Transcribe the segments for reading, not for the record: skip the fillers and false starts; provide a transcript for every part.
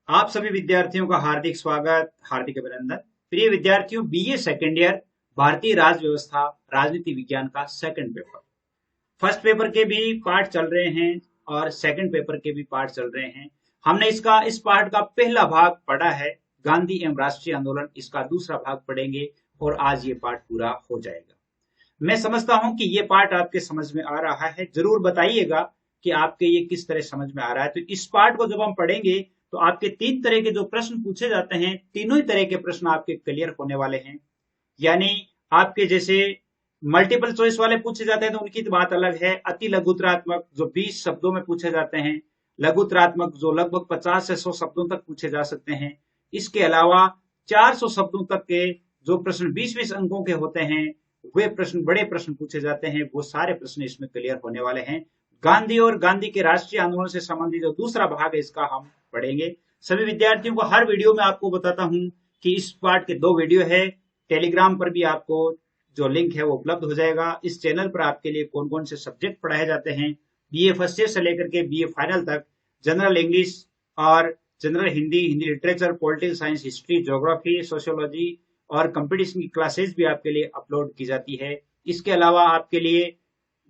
आप सभी विद्यार्थियों का हार्दिक स्वागत, हार्दिक अभिनंदन। प्रिय विद्यार्थियों, बीए सेकेंड ईयर भारतीय राज्य व्यवस्था राजनीति विज्ञान का सेकंड पेपर, फर्स्ट पेपर के भी पार्ट चल रहे हैं और सेकंड पेपर के भी पार्ट चल रहे हैं। हमने इस पार्ट का पहला भाग पढ़ा है, गांधी एवं राष्ट्रीय आंदोलन। इसका दूसरा भाग पढ़ेंगे और आज ये पार्ट पूरा हो जाएगा। मैं समझता हूं कि ये पार्ट आपके समझ में आ रहा है। जरूर बताइएगा कि आपके ये किस तरह समझ में आ रहा है। तो इस पार्ट को जब हम पढ़ेंगे तो आपके तीन तरह के जो प्रश्न पूछे जाते हैं, तीनों ही तरह के प्रश्न आपके क्लियर होने वाले हैं। यानी आपके जैसे मल्टीपल चॉइस वाले पूछे जाते हैं तो उनकी तो बात अलग है। अति लघुतरात्मक जो 20 शब्दों में पूछे जाते हैं, लघुतरात्मक जो लगभग 50 से 100 शब्दों तक पूछे जा सकते हैं। इसके अलावा 400 शब्दों तक के जो प्रश्न 20-20 अंकों के होते हैं, वे प्रश्न बड़े प्रश्न पूछे जाते हैं। वो सारे प्रश्न इसमें क्लियर होने वाले हैं। गांधी और गांधी के राष्ट्रीय आंदोलन से संबंधित जो दूसरा भाग है, इसका हम पढ़ेंगे। सभी विद्यार्थियों को हर वीडियो में आपको बताता हूं कि इस पार्ट के 2 वीडियो है। टेलीग्राम पर भी आपको जो लिंक है वो उपलब्ध हो जाएगा। इस चैनल पर आपके लिए कौन कौन से सब्जेक्ट पढ़ाए जाते हैं, बीए फर्स्ट ईयर से लेकर के बीए फाइनल तक, जनरल इंग्लिश और general Hindi, Hindi literature, political science, history, geography, sociology और कंपटीशन की क्लासेस भी आपके लिए अपलोड की जाती है। इसके अलावा आपके लिए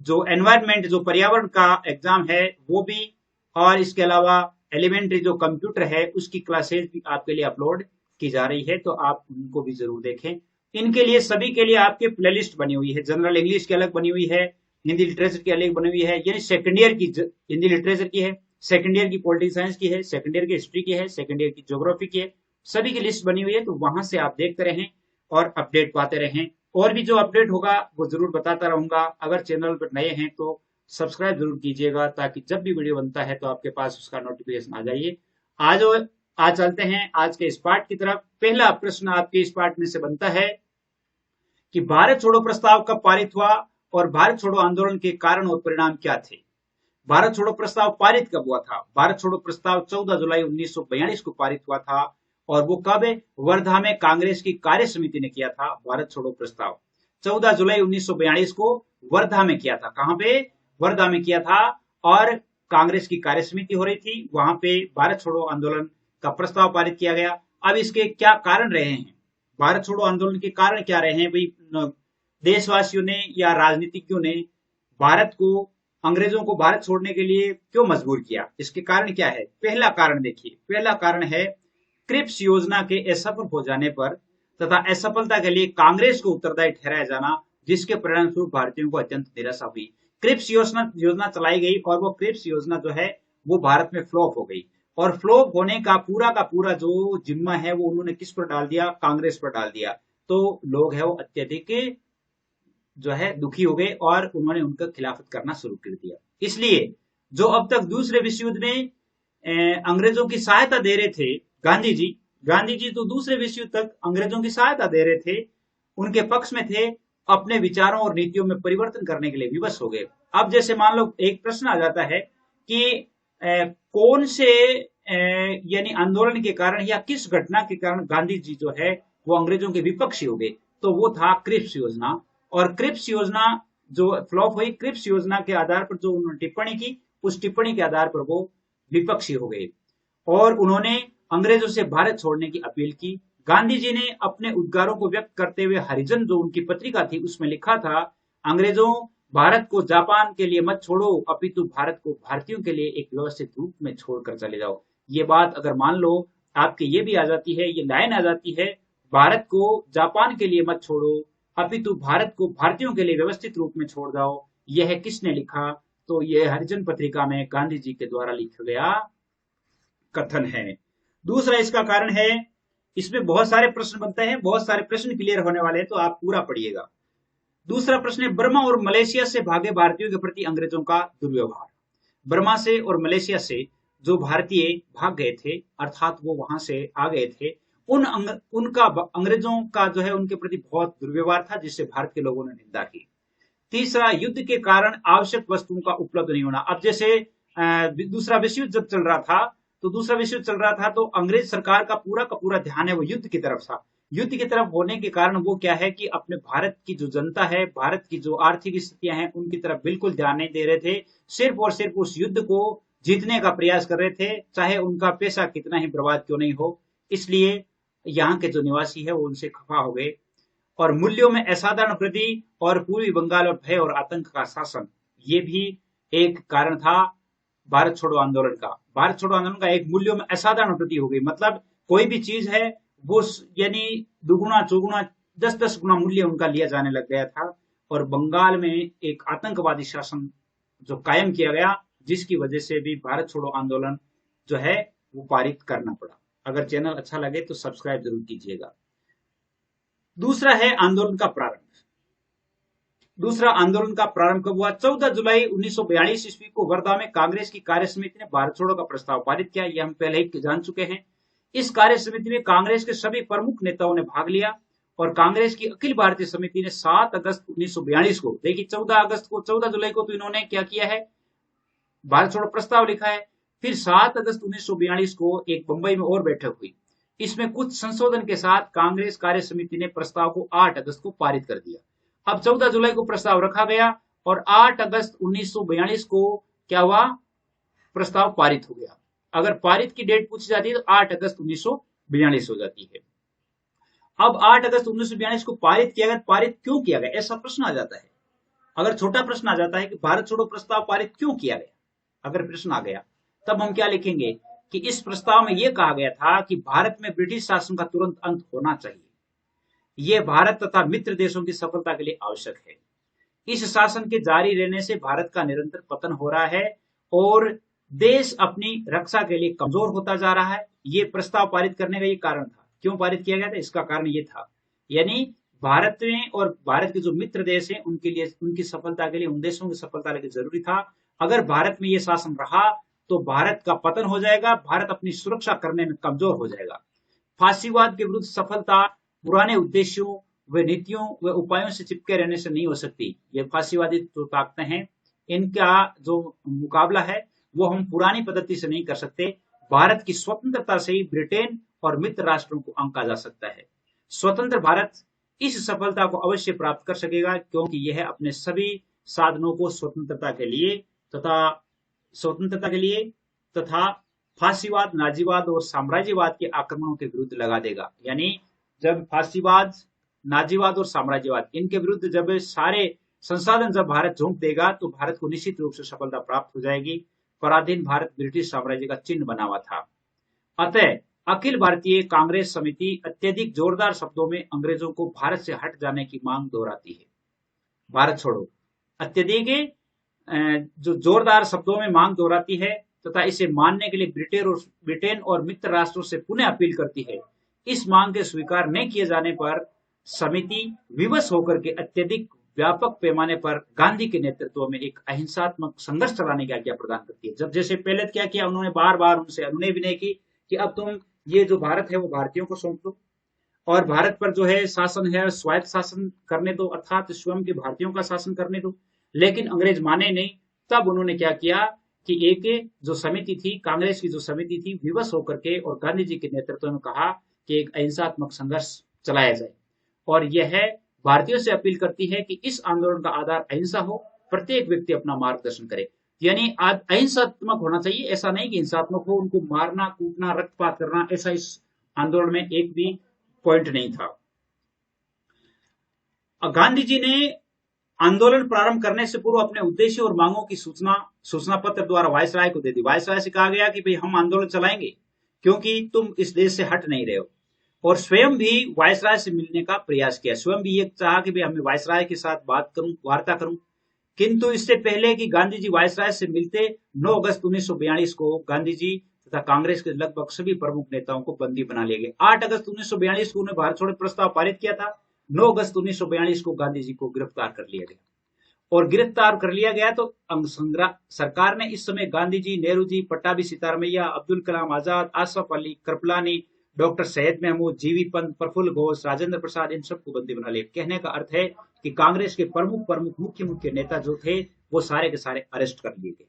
जो एनवायरनमेंट, जो पर्यावरण का एग्जाम है वो भी, और इसके अलावा एलिमेंट्री जो कंप्यूटर है उसकी क्लासेस भी आपके लिए अपलोड की जा रही है, तो आप उनको भी जरूर देखें। इनके लिए सभी के लिए आपके प्लेलिस्ट बनी हुई है। जनरल इंग्लिश की अलग बनी हुई है, हिंदी लिटरेचर की अलग बनी हुई है, यानी सेकेंड ईयर की हिंदी लिटरेचर की है, सेकेंड ईयर की पॉलिटिकल साइंस की है, सेकेंड ईयर की हिस्ट्री की है, सेकेंड ईयर की ज्योग्राफी की है। सभी की लिस्ट बनी हुई है, तो वहां से आप देखते रहें और अपडेट पाते रहें। और भी जो अपडेट होगा वो जरूर बताता रहूंगा। अगर चैनल पर नए हैं तो सब्सक्राइब जरूर कीजिएगा, ताकि जब भी वीडियो बनता है तो आपके पास उसका नोटिफिकेशन आ जाइए। आज आज चलते हैं आज के इस पार्ट की तरफ। पहला प्रश्न आपके इस पार्ट में से बनता है कि भारत छोड़ो प्रस्ताव कब पारित हुआ और भारत छोड़ो आंदोलन के कारण और परिणाम क्या थे। भारत छोड़ो प्रस्ताव पारित कब हुआ था? भारत छोड़ो प्रस्ताव 14 जुलाई 1942 को पारित हुआ था। और वो कब? वर्धा में कांग्रेस की कार्य समिति ने किया था भारत छोड़ो प्रस्ताव। 14 जुलाई 1942 को वर्धा में किया था। कहां पे? वर्धा में किया था। और कांग्रेस की कार्य समिति हो रही थी, वहां पे भारत छोड़ो आंदोलन का प्रस्ताव पारित किया गया। अब इसके क्या कारण रहे हैं? भारत छोड़ो आंदोलन के कारण क्या रहे हैं भाई? देशवासियों ने या राजनीतिज्ञों ने भारत को, अंग्रेजों को भारत छोड़ने के लिए क्यों मजबूर किया? इसके कारण क्या है? पहला कारण देखिए, पहला कारण है क्रिप्स योजना के असफल हो जाने पर तथा असफलता के लिए कांग्रेस को उत्तरदायी ठहराया जाना, जिसके परिणाम स्वरूप भारतीयों को अत्यंत निराशा हुई। क्रिप्स योजना चलाई गई और वो क्रिप्स योजना जो है वो भारत में फ्लॉप हो गई। और फ्लॉप होने का पूरा जो जिम्मा है वो उन्होंने किस पर डाल दिया? कांग्रेस पर डाल दिया। तो लोग है वो अत्यधिक जो है दुखी हो गए और उन्होंने उनका खिलाफत करना शुरू कर दिया। इसलिए जो अब तक दूसरे विश्व युद्ध में अंग्रेजों की सहायता दे रहे थे गांधी जी तो दूसरे विश्व युद्ध तक अंग्रेजों की सहायता दे रहे थे, उनके पक्ष में थे, अपने विचारों और नीतियों में परिवर्तन करने के लिए विवश हो गए। अब जैसे मान लो एक प्रश्न आ जाता है कि कौन से यानी आंदोलन के कारण या किस घटना के कारण गांधी जी जो है वो अंग्रेजों के विपक्षी हो गए, तो वो था क्रिप्स योजना। और क्रिप्स योजना जो फ्लॉप हुई, क्रिप्स योजना के आधार पर जो उन्होंने टिप्पणी की, उस टिप्पणी के आधार पर वो विपक्षी हो गए और उन्होंने अंग्रेजों से भारत छोड़ने की अपील की। गांधी जी ने अपने उद्गारों को व्यक्त करते हुए हरिजन जो उनकी पत्रिका थी उसमें लिखा था, अंग्रेजों भारत को जापान के लिए मत छोड़ो, अपितु भारत को भारतीयों के लिए एक व्यवस्थित रूप में छोड़कर चले जाओ। ये बात अगर मान लो आपके ये भी आ जाती है, ये लाइन आ जाती है, भारत को जापान के लिए मत छोड़ो अपितु भारत को भारतीयों के लिए व्यवस्थित रूप में छोड़ जाओ, यह किसने लिखा? तो यह हरिजन पत्रिका में गांधी जी के द्वारा लिखा गया कथन है। दूसरा इसका कारण है, इसमें बहुत सारे प्रश्न बनते हैं, बहुत सारे प्रश्न क्लियर होने वाले हैं, तो आप पूरा पढ़िएगा। दूसरा प्रश्न है, बर्मा और मलेशिया से भागे भारतीयों के प्रति अंग्रेजों का दुर्व्यवहार। बर्मा से और मलेशिया से जो भारतीय भाग गए थे, अर्थात वो वहां से आ गए थे, उनका अंग्रेजों का जो है उनके प्रति बहुत दुर्व्यवहार था, जिससे भारत के लोगों ने निंदा की। तीसरा, युद्ध के कारण आवश्यक वस्तुओं का उपलब्ध नहीं होना। अब जैसे दूसरा विश्व युद्ध जब चल रहा था, तो अंग्रेज सरकार का पूरा ध्यान है वो युद्ध की तरफ था। युद्ध की तरफ होने के कारण वो क्या है कि अपने भारत की जो जनता है, भारत की जो आर्थिक स्थितियां हैं, उनकी तरफ बिल्कुल ध्यान नहीं दे रहे थे। सिर्फ और सिर्फ उस युद्ध को जीतने का प्रयास कर रहे थे, चाहे उनका पैसा कितना ही बर्बाद क्यों नहीं हो। इसलिए यहाँ के जो निवासी है वो उनसे खफा हो गए और मूल्यों में असाधारण वृद्धि और पूर्वी बंगाल और भय और आतंक का शासन, ये भी एक कारण था भारत छोड़ो आंदोलन का। भारत छोड़ो आंदोलन का एक मूल्यों में असाधारण वृद्धि हो गई, मतलब कोई भी चीज है वो यानी दुगुना चौगुना 10-10 गुना मूल्य उनका लिया जाने लग गया था और बंगाल में एक आतंकवादी शासन जो कायम किया गया, जिसकी वजह से भी भारत छोड़ो आंदोलन जो है वो पारित करना पड़ा। अगर चैनल अच्छा लगे तो सब्सक्राइब जरूर कीजिएगा। दूसरा है आंदोलन का प्रारंभ। दूसरा आंदोलन का प्रारंभ कब हुआ? 14 जुलाई 1942 ईस्वी को वर्धा में कांग्रेस की कार्य समिति ने भारत छोड़ो का प्रस्ताव पारित किया। यह हम पहले ही जान चुके हैं। इस कार्य समिति में कांग्रेस के सभी प्रमुख नेताओं ने भाग लिया और कांग्रेस की अखिल भारतीय समिति ने 7 अगस्त 1942 को, देखिए 14 जुलाई को तो इन्होंने क्या किया है, भारत छोड़ो प्रस्ताव लिखा है। फिर 7 अगस्त 1942 को एक बंबई में और बैठक हुई। इसमें कुछ संशोधन के साथ कांग्रेस कार्य समिति ने प्रस्ताव को 8 अगस्त को पारित कर दिया। अब 14 जुलाई को प्रस्ताव रखा गया और 8 अगस्त 1942 को क्या हुआ, प्रस्ताव पारित हो गया। अगर पारित की डेट पूछी जाती है तो 8 अगस्त 1942 हो जाती है। अब 8 अगस्त 1942 को पारित किया गया। पारित क्यों किया गया, ऐसा प्रश्न आ जाता है। अगर छोटा प्रश्न आ जाता है कि भारत छोड़ो प्रस्ताव पारित क्यों किया गया, अगर प्रश्न आ गया तब हम क्या लिखेंगे कि इस प्रस्ताव में यह कहा गया था कि भारत में ब्रिटिश शासन का तुरंत अंत होना चाहिए। यह भारत तथा मित्र देशों की सफलता के लिए आवश्यक है। इस शासन के जारी रहने से भारत का निरंतर पतन हो रहा है और देश अपनी रक्षा के लिए कमजोर होता जा रहा है। यह प्रस्ताव पारित करने का ये कारण था। क्यों पारित किया गया था, इसका कारण ये था, यानी भारत में और भारत के जो मित्र देश हैं उनके लिए, उनकी सफलता के लिए, उन देशों की सफलता के लिए जरूरी था। अगर भारत में ये शासन रहा तो भारत का पतन हो जाएगा, भारत अपनी सुरक्षा करने में कमजोर हो जाएगा। फांसीवाद के विरुद्ध सफलता पुराने उद्देश्यों व नीतियों व उपायों से चिपके रहने से नहीं हो सकती। ये फांसीवादी जो ताकतें हैं, इनका जो मुकाबला है वो हम पुरानी पद्धति से नहीं कर सकते। भारत की स्वतंत्रता से ही ब्रिटेन और मित्र राष्ट्रों को आंका जा सकता है। स्वतंत्र भारत इस सफलता को अवश्य प्राप्त कर सकेगा क्योंकि यह अपने सभी साधनों को स्वतंत्रता के लिए तथा फांसीवाद, नाजीवाद और साम्राज्यवाद के आक्रमणों के विरुद्ध लगा देगा। यानी जब फांसीवाद, नाजीवाद और साम्राज्यवाद, इनके विरुद्ध जब सारे संसाधन जब भारत झोंक देगा तो भारत को निश्चित रूप से सफलता प्राप्त हो जाएगी। पराधीन भारत ब्रिटिश साम्राज्य का चिन्ह बना हुआ था। अतः अखिल भारतीय कांग्रेस समिति अत्यधिक जोरदार शब्दों में अंग्रेजों को भारत से हट जाने की मांग दोहराती है। भारत छोड़ो अत्यधिक जो जोरदार शब्दों में मांग दोहराती है तथा इसे मानने के लिए ब्रिटेन और मित्र राष्ट्रों से पुनः अपील करती है। इस मांग के स्वीकार नहीं किए जाने पर समिति विवश होकर के अत्यधिक व्यापक पैमाने पर गांधी के नेतृत्व में एक अहिंसात्मक संघर्ष चलाने की आज्ञा प्रदान करती है। जब जैसे पहले क्या किया उन्होंने, बार बार उनसे अनुनय विनय की कि अब तुम ये जो भारत है वो भारतीयों को सौंप दो और भारत पर जो है शासन है स्वायत्त शासन करने दो, अर्थात स्वयं के भारतीयों का शासन करने दो। लेकिन अंग्रेज माने नहीं। तब उन्होंने क्या किया कि एक जो समिति थी, कांग्रेस की जो समिति थी, विवश होकर के और गांधी जी के नेतृत्व में कहा कि एक अहिंसात्मक संघर्ष चलाया जाए और यह भारतीयों से अपील करती है कि इस आंदोलन का आधार अहिंसा हो, प्रत्येक व्यक्ति अपना मार्गदर्शन करे। यानी अहिंसात्मक होना चाहिए, ऐसा नहीं कि हिंसात्मक हो, उनको मारना, कूटना, रक्तपात करना, ऐसा इस आंदोलन में एक भी पॉइंट नहीं था। गांधी जी ने आंदोलन प्रारंभ करने से पूर्व अपने उद्देश्य और मांगों की सूचना पत्र द्वारा वायसराय को दे दी। वायसराय से कहा गया कि भाई हम आंदोलन चलाएंगे क्योंकि तुम इस देश से हट नहीं रहे हो, और स्वयं भी वायसराय से मिलने का प्रयास किया। स्वयं भी ये चाहा कि भाई हमें वायसराय के साथ बात करूं, वार्ता करूं। किंतु इससे पहले कि गांधी जी वायसराय से मिलते, 9 अगस्त 1942 को गांधी जी तथा कांग्रेस के लगभग सभी प्रमुख नेताओं को बंदी बना लिया गया। 8 अगस्त 1942 को उन्हें भारत छोड़ो प्रस्ताव पारित किया था। 9 अगस्त 1942 को गांधी जी को गिरफ्तार कर लिया गया और गिरफ्तार कर लिया गया तो सरकार ने इस समय गांधी जी, नेहरू जी, पट्टाभी सीतारामैया, अब्दुल कलाम आजाद, आसफ अली, कृपलानी, डॉक्टर सैयद महमूद, जीवी पंत, प्रफुल्ल घोष, राजेंद्र प्रसाद, इन सबको बंदी बना लिया। कहने का अर्थ है कि कांग्रेस के प्रमुख मुख्य नेता जो थे वो सारे के सारे अरेस्ट कर लिए गए।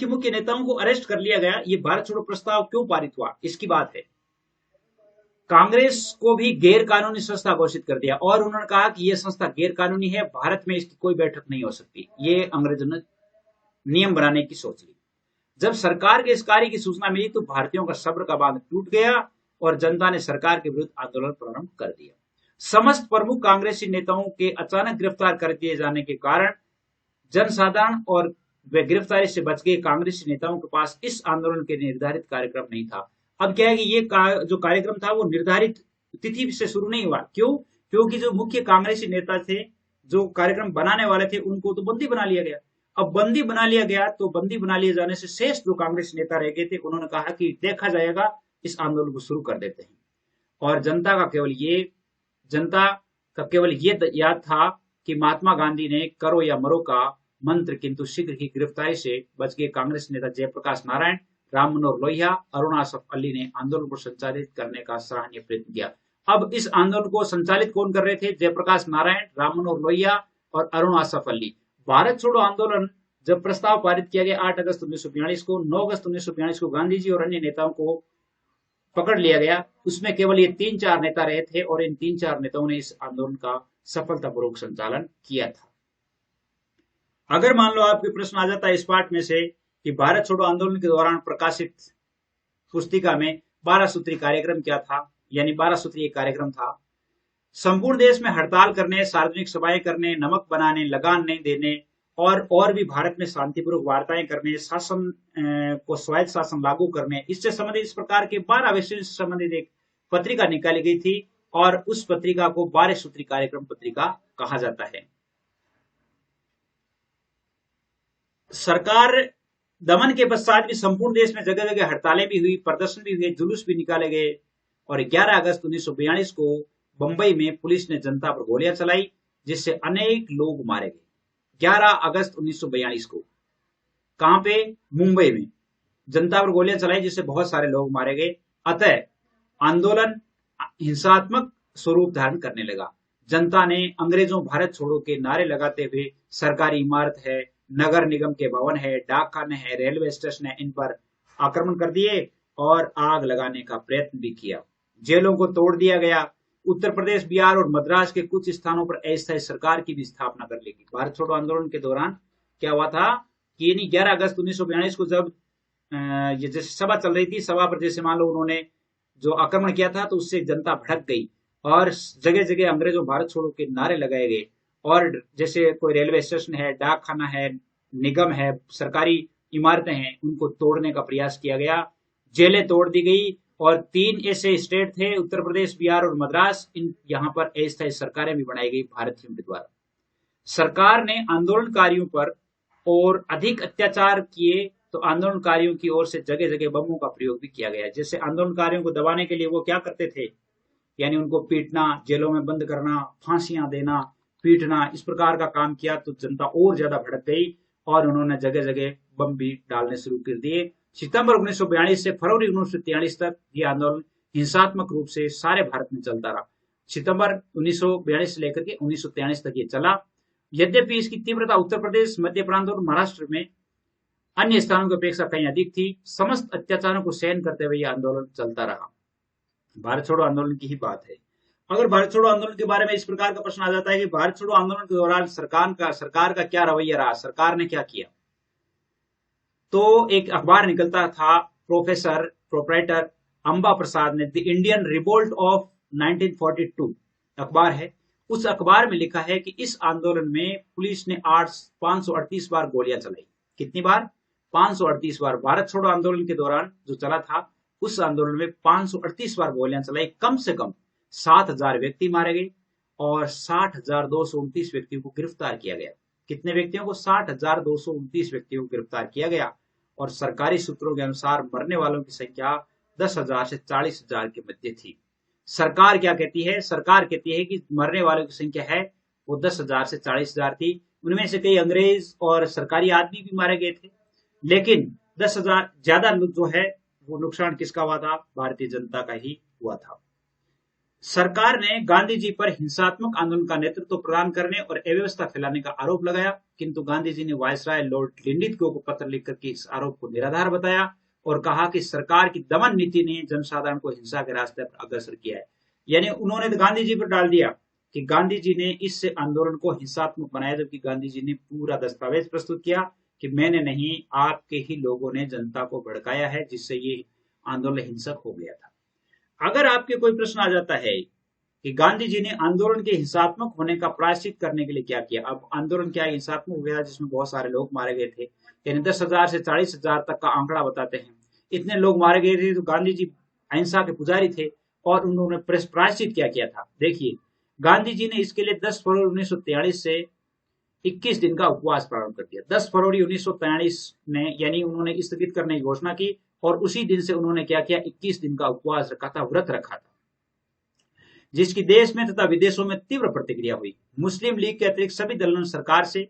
मुख्य नेताओं को अरेस्ट कर लिया गया। ये भारत छोड़ो प्रस्ताव क्यों पारित हुआ, इसकी बात है। कांग्रेस को भी गैर कानूनी संस्था घोषित कर दिया और उन्होंने कहा कि यह संस्था गैर कानूनी है, भारत में इसकी कोई बैठक नहीं हो सकती। ये अंग्रेजों ने नियम बनाने की सोच ली। जब सरकार के इस कार्य की सूचना मिली तो भारतीयों का सब्र का बांध टूट गया और जनता ने सरकार के विरुद्ध आंदोलन प्रारंभ कर दिया। समस्त प्रमुख कांग्रेसी नेताओं के अचानक गिरफ्तार कर दिए जाने के कारण जनसाधारण और वे गिरफ्तारी से बच गए कांग्रेसी नेताओं के पास इस आंदोलन के निर्धारित कार्यक्रम नहीं था। अब क्या है कि ये जो कार्यक्रम था वो निर्धारित तिथि से शुरू नहीं हुआ। क्यों? क्योंकि जो मुख्य कांग्रेसी नेता थे, जो कार्यक्रम बनाने वाले थे, उनको तो बंदी बना लिया गया। अब बंदी बना लिया गया तो बंदी बना लिए जाने से शेष जो कांग्रेस नेता रह गए थे, उन्होंने कहा कि देखा जाएगा, इस आंदोलन को शुरू कर देते हैं। और जनता का केवल ये याद था कि महात्मा गांधी ने करो या मरो का मंत्र, किंतु शीघ्र ही गिरफ्तारी से बच गए कांग्रेस नेता जयप्रकाश नारायण, राम मनोहर लोहिया, अरुण आसफ अली ने आंदोलन को संचालित करने का सराहनीय प्रयत्न किया। अब इस आंदोलन को संचालित कौन कर रहे थे? जयप्रकाश नारायण, राम मनोहर लोहिया और अरुण आसफ अली। भारत छोड़ो आंदोलन जब प्रस्ताव पारित किया गया 8 अगस्त 1942 को, 9 अगस्त 1942 को गांधी जी और अन्य नेताओं को पकड़ लिया गया। उसमें केवल ये 3-4 नेता रहे थे और इन 3-4 नेताओं ने इस आंदोलन का सफलतापूर्वक संचालन किया था। अगर मान लो आपके प्रश्न आ जाता है इस पाठ में से कि भारत छोड़ो आंदोलन के दौरान प्रकाशित पुस्तिका में 12 सूत्री कार्यक्रम क्या था, यानी 12 सूत्री कार्यक्रम था। संपूर्ण देश में हड़ताल करने, सार्वजनिक सभाएं करने, नमक बनाने, लगान नहीं देने और भी भारत में शांतिपूर्वक वार्ताएं करने, शासन को स्वायत्त शासन लागू करने, इससे संबंधित इस प्रकार के 12 विषयों से संबंधित एक पत्रिका निकाली गई थी और उस पत्रिका को 12 सूत्री कार्यक्रम पत्रिका कहा जाता है। सरकार दमन के पश्चात भी संपूर्ण देश में जगह जगह हड़तालें भी हुई, प्रदर्शन भी हुए, जुलूस भी निकाले गए और 11 अगस्त 1942 को बंबई में पुलिस ने जनता पर गोलियां चलाई, जिससे अनेक लोग मारे गए। 11 अगस्त 1942 को कहां पे? मुंबई में जनता पर गोलियां चलाई, जिससे बहुत सारे लोग मारे गए। अतः आंदोलन हिंसात्मक स्वरूप धारण करने लगा। जनता ने अंग्रेजों भारत छोड़ो के नारे लगाते हुए सरकारी इमारत है, नगर निगम के भवन है, डाकखाने है, रेलवे स्टेशन है, इन पर आक्रमण कर दिए और आग लगाने का प्रयत्न भी किया। जेलों को तोड़ दिया गया। उत्तर प्रदेश, बिहार और मद्रास के कुछ स्थानों पर अस्थायी सरकार की भी स्थापना कर ली गई। भारत छोड़ो आंदोलन के दौरान क्या हुआ था कि 11 अगस्त 1942 को जब ये जैसे सभा चल रही थी, सभा पर जैसे मान लो उन्होंने जो आक्रमण किया था तो उससे जनता भड़क गई और जगह जगह अंग्रेजों भारत छोड़ो के नारे लगाए गए और जैसे कोई रेलवे स्टेशन है, डाकखाना है, निगम है, सरकारी इमारतें हैं, उनको तोड़ने का प्रयास किया गया। जेलें तोड़ दी गई और 3 ऐसे स्टेट थे, उत्तर प्रदेश, बिहार और मद्रास, यहाँ पर अस्थायी सरकारें भी बनाई गई भारतीयों के द्वारा। सरकार ने आंदोलनकारियों पर और अधिक अत्याचार किए तो आंदोलनकारियों की ओर से जगह जगह बमों का प्रयोग भी किया गया। जैसे आंदोलनकारियों को दबाने के लिए वो क्या करते थे, यानी उनको पीटना, जेलों में बंद करना, फांसियां देना, पीटना, इस प्रकार का काम किया तो जनता और ज्यादा भड़क गई और उन्होंने जगह जगह बम भी डालने शुरू कर दिए। सितंबर 1942 से फरवरी 1943 तक ये आंदोलन हिंसात्मक रूप से सारे भारत में चलता रहा। सितंबर 1942 से लेकर के 1943 तक ये चला। यद्यपि इसकी तीव्रता उत्तर प्रदेश, मध्य प्रांत और महाराष्ट्र में अन्य स्थानों की अपेक्षा कहीं अधिक थी। समस्त अत्याचारों को सहन करते हुए यह आंदोलन चलता रहा। भारत छोड़ो आंदोलन की ही बात है। अगर भारत छोड़ो आंदोलन के बारे में इस प्रकार का प्रश्न आ जाता है कि भारत छोड़ो आंदोलन के दौरान सरकार का क्या रवैया रहा, सरकार ने क्या किया, तो एक अखबार निकलता था, प्रोप्राइटर अंबा प्रसाद ने, द इंडियन रिवोल्ट ऑफ 1942 अखबार है। उस अखबार में लिखा है कि इस आंदोलन में पुलिस ने 538 बार गोलियां चलाई। कितनी बार? 538 बार। भारत छोड़ो आंदोलन के दौरान जो चला था उस आंदोलन में 538 बार गोलियां चलाई। कम से कम 7,000 व्यक्ति मारे गए और 60,229 व्यक्तियों को गिरफ्तार किया गया। कितने व्यक्तियों को? 60,229 व्यक्तियों को गिरफ्तार किया गया और सरकारी सूत्रों के अनुसार मरने वालों की संख्या 10,000 से 40,000 के मध्य थी। सरकार क्या कहती है? सरकार कहती है कि मरने वालों की संख्या है वो 10,000 से 40,000 थी। उनमें से कई अंग्रेज और सरकारी आदमी भी मारे गए थे, लेकिन 10,000 ज्यादा जो है वो नुकसान किसका हुआ था? भारतीय जनता का ही हुआ था। सरकार ने गांधी जी पर हिंसात्मक आंदोलन का नेतृत्व प्रदान करने और अव्यवस्था फैलाने का आरोप लगाया, किंतु गांधी जी ने वायसराय लॉर्ड लिंडिथगो को पत्र लिखकर के इस आरोप को निराधार बताया और कहा कि सरकार की दमन नीति ने जनसाधारण को हिंसा के रास्ते पर अग्रसर किया है। यानी उन्होंने गांधी जी पर डाल दिया कि गांधी जी ने इस आंदोलन को हिंसात्मक बनाया, जबकि गांधी जी ने पूरा दस्तावेज प्रस्तुत किया कि मैंने नहीं, आपके ही लोगों ने जनता को भड़काया है, जिससे ये आंदोलन हिंसक हो गया था। अगर आपके कोई प्रश्न आ जाता है कि गांधी जी ने आंदोलन के हिंसात्मक होने का प्रायश्चित करने के लिए क्या किया, अब आंदोलन क्या हिंसात्मक हो गया जिसमें बहुत सारे लोग मारे गए थे, यानी 10,000 से 40,000 तक का आंकड़ा बताते हैं, इतने लोग मारे गए थे, तो गांधी जी अहिंसा के पुजारी थे और उन्होंने प्रायश्चित क्या किया था। देखिए, गांधी जी ने इसके लिए 10 फरवरी 1943 से 21 दिन का उपवास प्रारंभ कर दिया। 10 फरवरी 1943 में यानी उन्होंने स्थगित करने की घोषणा की और उसी दिन से उन्होंने क्या किया, 21 दिन का उपवास रखा था, व्रत रखा था, जिसकी देश में तथा विदेशों में तीव्र प्रतिक्रिया हुई। मुस्लिम लीग के अतिरिक्त सभी दलों ने सरकार से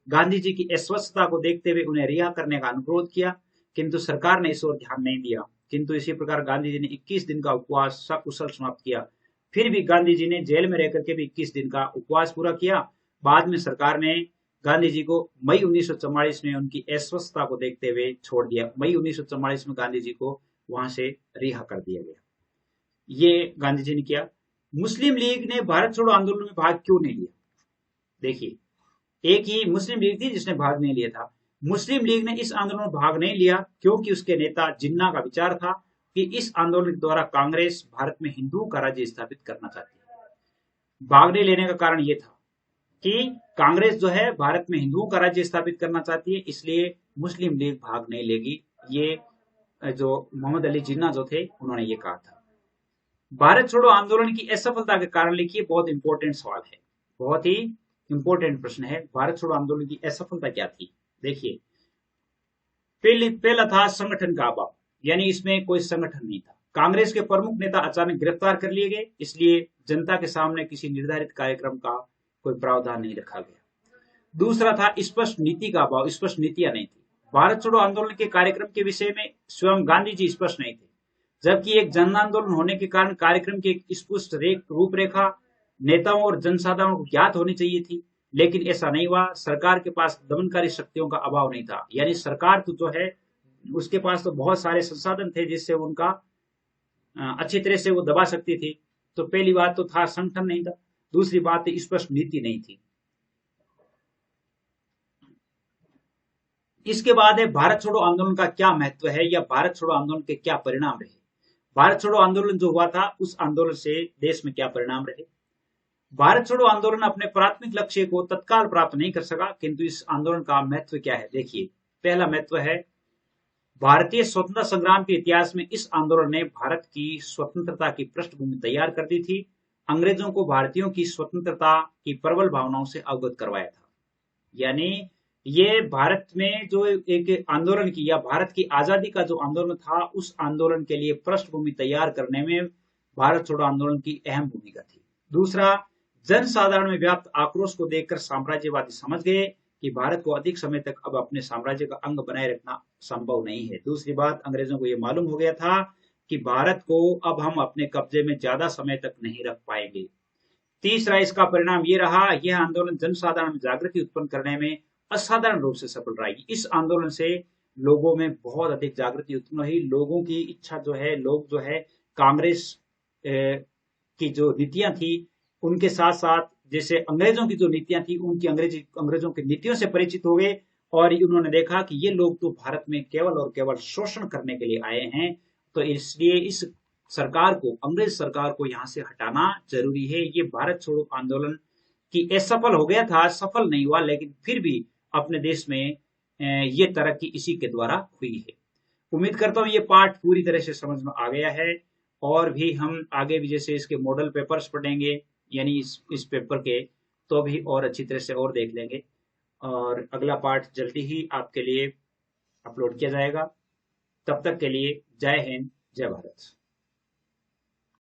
गांधी जी की अस्वस्थता को देखते हुए उन्हें रिहा करने का अनुरोध किया, किंतु सरकार ने इस ओर ध्यान नहीं दिया। किंतु इसी प्रकार गांधी जी ने 21 दिन का उपवास सकुशल समाप्त किया। फिर भी गांधी जी ने जेल में रहकर के भी 21 दिन का उपवास पूरा किया। बाद में सरकार ने गांधी जी को मई 1944 में उनकी अस्वस्थता को देखते हुए छोड़ दिया। मई 1944 में गांधी जी को वहां से रिहा कर दिया गया। ये गांधी जी ने किया। मुस्लिम लीग ने भारत छोड़ो आंदोलन में भाग क्यों नहीं लिया? देखिए, एक ही मुस्लिम लीग थी जिसने भाग नहीं लिया था। मुस्लिम लीग ने इस आंदोलन में भाग नहीं लिया क्योंकि उसके नेता जिन्ना का विचार था कि इस आंदोलन के द्वारा कांग्रेस भारत में हिंदुओं का राज्य स्थापित करना चाहती है। भाग नहीं लेने का कारण यह था कि कांग्रेस जो है भारत में हिंदुओं का राज्य स्थापित करना चाहती है, इसलिए मुस्लिम लीग भाग नहीं लेगी। ये जो मोहम्मद अली जिन्ना जो थे उन्होंने ये कहा था। भारत छोड़ो आंदोलन की असफलता के कारण लिखिए, बहुत इंपॉर्टेंट सवाल है, बहुत ही इंपॉर्टेंट प्रश्न है। भारत छोड़ो आंदोलन की असफलता क्या थी? देखिए, पहला था संगठन का अभाव, यानी इसमें कोई संगठन नहीं था। कांग्रेस के प्रमुख नेता अचानक गिरफ्तार कर लिए गए, इसलिए जनता के सामने किसी निर्धारित कार्यक्रम का कोई प्रावधान नहीं रखा गया। दूसरा था स्पष्ट नीति का अभाव, स्पष्ट नीतियां नहीं थी। भारत छोड़ो आंदोलन के कार्यक्रम के विषय में स्वयं गांधी जी स्पष्ट नहीं थे, जबकि एक जन आंदोलन होने के कारण कार्यक्रम की एक स्पष्ट रूपरेखा नेताओं और जनसाधारण को ज्ञात होनी चाहिए थी, लेकिन ऐसा नहीं हुआ। सरकार के पास दमनकारी शक्तियों का अभाव नहीं था, यानी सरकार तो जो है उसके पास तो बहुत सारे संसाधन थे जिससे उनका अच्छी तरह से वो दबा सकती थी। तो पहली बात तो था संगठन नहीं था, दूसरी बात स्पष्ट नीति नहीं थी। इसके बाद है भारत छोड़ो आंदोलन का क्या महत्व है या भारत छोड़ो आंदोलन के क्या परिणाम रहे। भारत छोड़ो आंदोलन जो हुआ था उस आंदोलन से देश में क्या परिणाम रहे। भारत छोड़ो आंदोलन अपने प्राथमिक लक्ष्य को तत्काल प्राप्त नहीं कर सका, किंतु इस आंदोलन का महत्व क्या है? देखिए, पहला महत्व है भारतीय स्वतंत्रता संग्राम के इतिहास में इस आंदोलन ने भारत की स्वतंत्रता की पृष्ठभूमि तैयार कर दी थी। अंग्रेजों को भारतीयों की स्वतंत्रता की प्रबल भावनाओं से अवगत करवाया था। यानी ये भारत में जो एक आंदोलन की या भारत की आजादी का जो आंदोलन था, उस आंदोलन के लिए पृष्ठभूमि तैयार करने में भारत छोड़ो आंदोलन की अहम भूमिका थी। दूसरा, जनसाधारण में व्याप्त आक्रोश को देखकर साम्राज्यवादी समझ गए कि भारत को अधिक समय तक अब अपने साम्राज्य का अंग बनाए रखना संभव नहीं है। दूसरी बात, अंग्रेजों को यह मालूम हो गया था कि भारत को अब हम अपने कब्जे में ज्यादा समय तक नहीं रख पाएंगे। तीसरा, इसका परिणाम ये रहा, यह आंदोलन जनसाधारण में जागृति उत्पन्न करने में असाधारण रूप से सफल रहा। इस आंदोलन से लोगों में बहुत अधिक जागृति उत्पन्न हुई। लोगों की इच्छा जो है, लोग जो है कांग्रेस की जो नीतियां थी उनके साथ साथ जैसे अंग्रेजों की जो नीतियां थी उनकी अंग्रेजों की नीतियों से परिचित हो गए और उन्होंने देखा कि ये लोग तो भारत में केवल और केवल शोषण करने के लिए आए हैं, तो इसलिए इस सरकार को, अंग्रेज सरकार को यहां से हटाना जरूरी है। ये भारत छोड़ो आंदोलन की असफल हो गया था, सफल नहीं हुआ, लेकिन फिर भी अपने देश में ये तरक्की इसी के द्वारा हुई है। उम्मीद करता हूं ये पाठ पूरी तरह से समझ में आ गया है और भी हम आगे भी जैसे इसके मॉडल पेपर्स पढ़ेंगे, यानी इस पेपर के, तो भी और अच्छी तरह से और देख लेंगे और अगला पाठ जल्दी ही आपके लिए अपलोड किया जाएगा। तब तक के लिए जय हिंद, जय भारत।